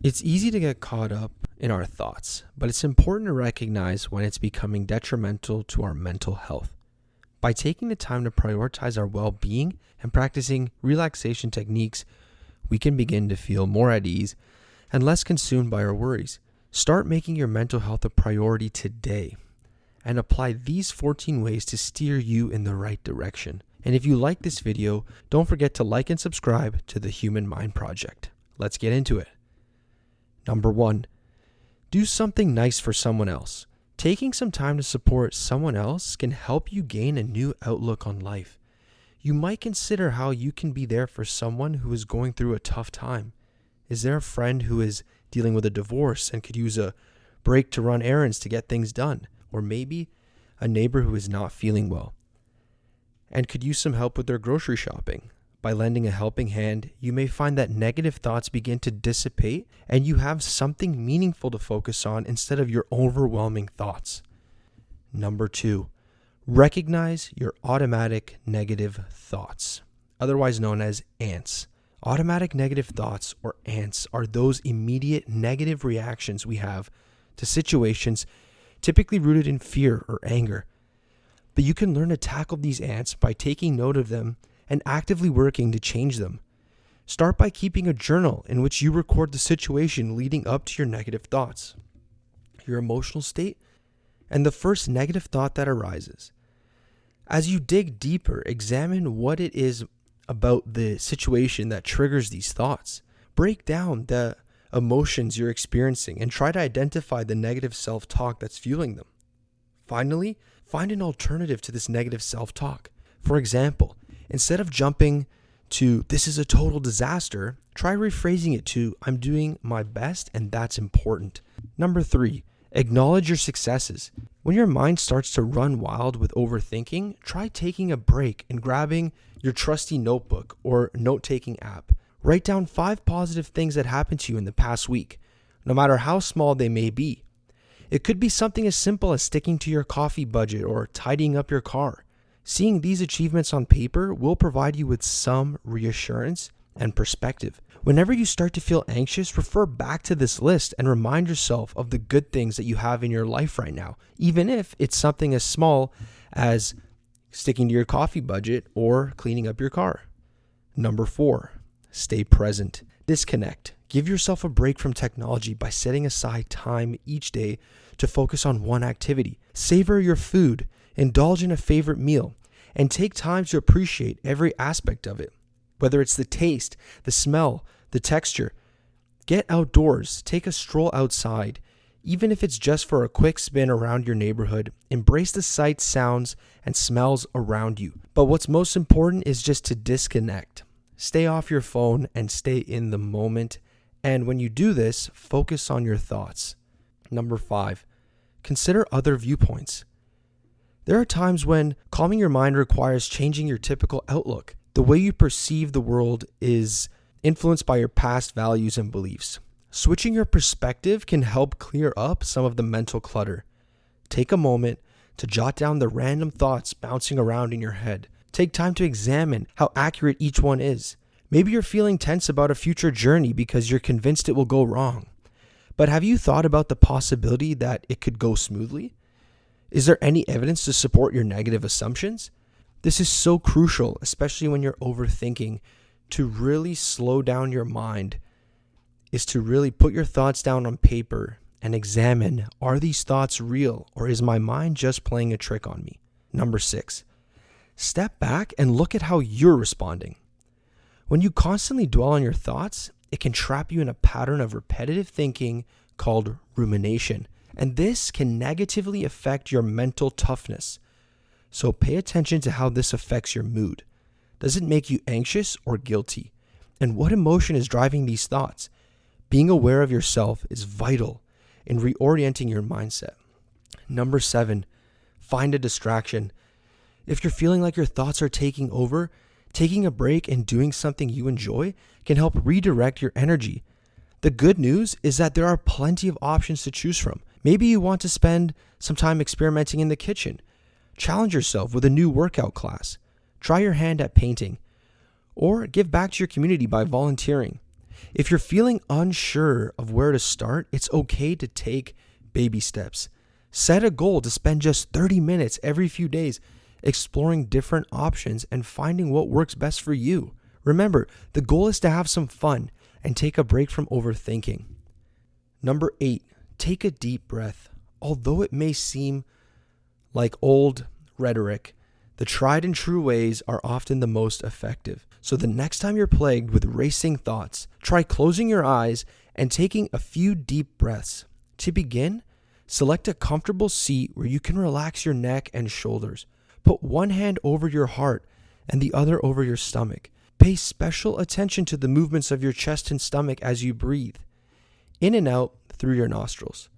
It's easy to get caught up in our thoughts, but it's important to recognize when it's becoming detrimental to our mental health. By taking the time to prioritize our well-being and practicing relaxation techniques, we can begin to feel more at ease and less consumed by our worries. Start making your mental health a priority today and apply these 14 ways to steer you in the right direction. And if you like this video, don't forget to like and subscribe to the Human Mind Project. Let's get into it. Number 1, do something nice for someone else. Taking some time to support someone else can help you gain a new outlook on life. You might consider how you can be there for someone who is going through a tough time. Is there a friend who is dealing with a divorce and could use a break to run errands to get things done? Or maybe a neighbor who is not feeling well and could use some help with their grocery shopping. By lending a helping hand, you may find that negative thoughts begin to dissipate and you have something meaningful to focus on instead of your overwhelming thoughts. Number 2, recognize your automatic negative thoughts, otherwise known as ants. Automatic negative thoughts, or ants, are those immediate negative reactions we have to situations typically rooted in fear or anger. But you can learn to tackle these ants by taking note of them and actively working to change them. Start by keeping a journal in which you record the situation leading up to your negative thoughts, your emotional state, and the first negative thought that arises. As you dig deeper, examine what it is about the situation that triggers these thoughts. Break down the emotions you're experiencing and try to identify the negative self-talk that's fueling them. Finally, find an alternative to this negative self-talk. For example, instead of jumping to "this is a total disaster," try rephrasing it to "I'm doing my best and that's important." Number 3, acknowledge your successes. When your mind starts to run wild with overthinking, try taking a break and grabbing your trusty notebook or note-taking app. Write down 5 positive things that happened to you in the past week, no matter how small they may be. It could be something as simple as sticking to your coffee budget or tidying up your car. Seeing these achievements on paper will provide you with some reassurance and perspective. Whenever you start to feel anxious, refer back to this list and remind yourself of the good things that you have in your life right now, even if it's something as small as sticking to your coffee budget or cleaning up your car. Number 4, stay present. Disconnect. Give yourself a break from technology by setting aside time each day to focus on one activity. Savor your food, indulge in a favorite meal, and take time to appreciate every aspect of it. Whether it's the taste, the smell, the texture. Get outdoors, take a stroll outside. Even if it's just for a quick spin around your neighborhood, embrace the sights, sounds, and smells around you. But what's most important is just to disconnect. Stay off your phone and stay in the moment. And when you do this, focus on your thoughts. Number 5, consider other viewpoints. There are times when calming your mind requires changing your typical outlook. The way you perceive the world is influenced by your past values and beliefs. Switching your perspective can help clear up some of the mental clutter. Take a moment to jot down the random thoughts bouncing around in your head. Take time to examine how accurate each one is. Maybe you're feeling tense about a future journey because you're convinced it will go wrong. But have you thought about the possibility that it could go smoothly? Is there any evidence to support your negative assumptions? This is so crucial, especially when you're overthinking. To really slow down your mind is to really put your thoughts down on paper and examine, are these thoughts real or is my mind just playing a trick on me? Number 6, step back and look at how you're responding. When you constantly dwell on your thoughts, it can trap you in a pattern of repetitive thinking called rumination. And this can negatively affect your mental toughness. So pay attention to how this affects your mood. Does it make you anxious or guilty? And what emotion is driving these thoughts? Being aware of yourself is vital in reorienting your mindset. Number 7, find a distraction. If you're feeling like your thoughts are taking over, taking a break and doing something you enjoy can help redirect your energy. The good news is that there are plenty of options to choose from. Maybe you want to spend some time experimenting in the kitchen. Challenge yourself with a new workout class. Try your hand at painting. Or give back to your community by volunteering. If you're feeling unsure of where to start, it's okay to take baby steps. Set a goal to spend just 30 minutes every few days exploring different options and finding what works best for you. Remember, the goal is to have some fun and take a break from overthinking. Number 8, take a deep breath. Although it may seem like old rhetoric, the tried and true ways are often the most effective. So the next time you're plagued with racing thoughts, try closing your eyes and taking a few deep breaths. To begin, select a comfortable seat where you can relax your neck and shoulders. Put one hand over your heart and the other over your stomach. Pay special attention to the movements of your chest and stomach as you breathe, in and out through your nostrils.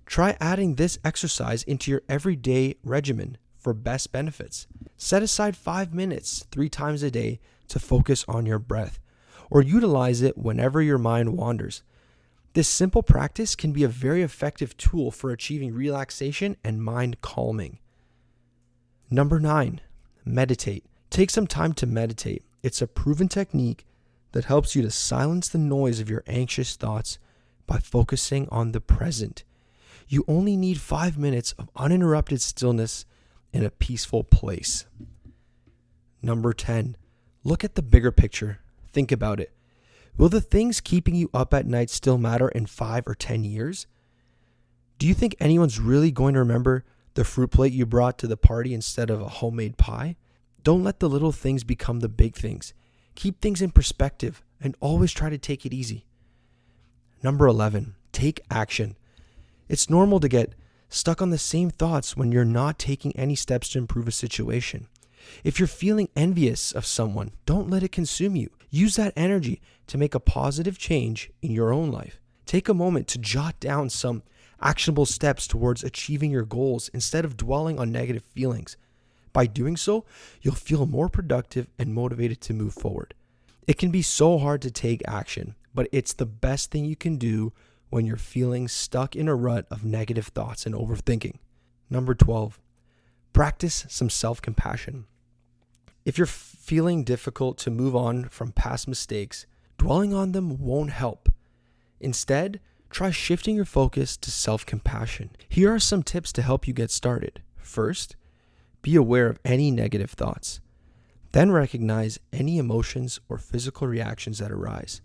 Try adding this exercise into your everyday regimen for best benefits. Set aside 5 minutes 3 times a day to focus on your breath, or utilize it whenever your mind wanders. This simple practice can be a very effective tool for achieving relaxation and mind calming. Number 9, meditate. Take some time to meditate. It's a proven technique that helps you to silence the noise of your anxious thoughts by focusing on the present. You only need 5 minutes of uninterrupted stillness in a peaceful place. Number 10, look at the bigger picture. Think about it. Will the things keeping you up at night still matter in 5 or 10 years? Do you think anyone's really going to remember the fruit plate you brought to the party instead of a homemade pie? Don't let the little things become the big things. Keep things in perspective and always try to take it easy. Number 11, take action. It's normal to get stuck on the same thoughts when you're not taking any steps to improve a situation. If you're feeling envious of someone, don't let it consume you. Use that energy to make a positive change in your own life. Take a moment to jot down some actionable steps towards achieving your goals instead of dwelling on negative feelings. By doing so, you'll feel more productive and motivated to move forward. It can be so hard to take action, but it's the best thing you can do when you're feeling stuck in a rut of negative thoughts and overthinking. Number 12, practice some self-compassion. If you're feeling difficult to move on from past mistakes, dwelling on them won't help. Instead, try shifting your focus to self-compassion. Here are some tips to help you get started. First, be aware of any negative thoughts. Then recognize any emotions or physical reactions that arise.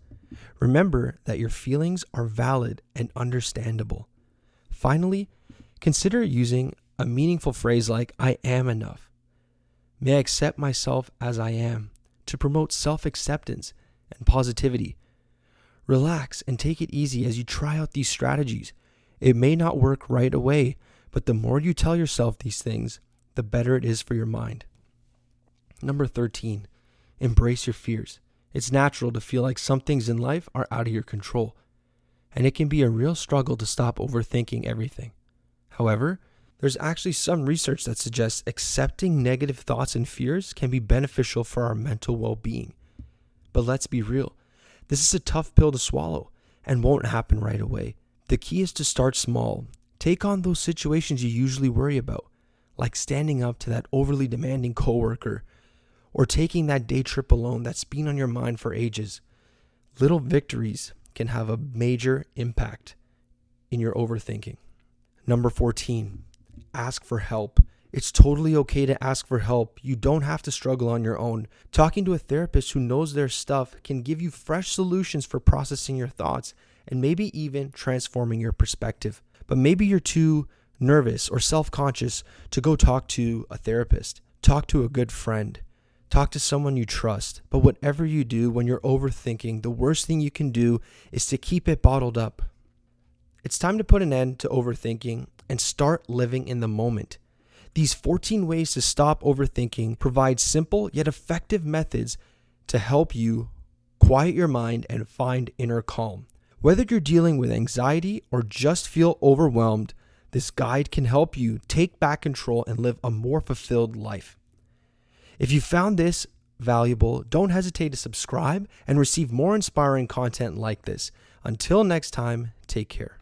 Remember that your feelings are valid and understandable. Finally, consider using a meaningful phrase like, "I am enough." May I accept myself as I am, to promote self-acceptance and positivity. Relax and take it easy as you try out these strategies. It may not work right away, but the more you tell yourself these things, the better it is for your mind. Number 13, embrace your fears. It's natural to feel like some things in life are out of your control, and it can be a real struggle to stop overthinking everything. However, there's actually some research that suggests accepting negative thoughts and fears can be beneficial for our mental well-being. But let's be real, this is a tough pill to swallow and won't happen right away. The key is to start small. Take on those situations you usually worry about, like standing up to that overly demanding coworker or taking that day trip alone that's been on your mind for ages. Little victories can have a major impact in your overthinking. Number 14, ask for help. It's totally okay to ask for help. You don't have to struggle on your own. Talking to a therapist who knows their stuff can give you fresh solutions for processing your thoughts and maybe even transforming your perspective. But maybe you're too nervous or self-conscious to go talk to a therapist. Talk to a good friend. Talk to someone you trust. But whatever you do when you're overthinking, the worst thing you can do is to keep it bottled up. It's time to put an end to overthinking and start living in the moment. These 14 ways to stop overthinking provide simple yet effective methods to help you quiet your mind and find inner calm. Whether you're dealing with anxiety or just feel overwhelmed, this guide can help you take back control and live a more fulfilled life. If you found this valuable, don't hesitate to subscribe and receive more inspiring content like this. Until next time, take care.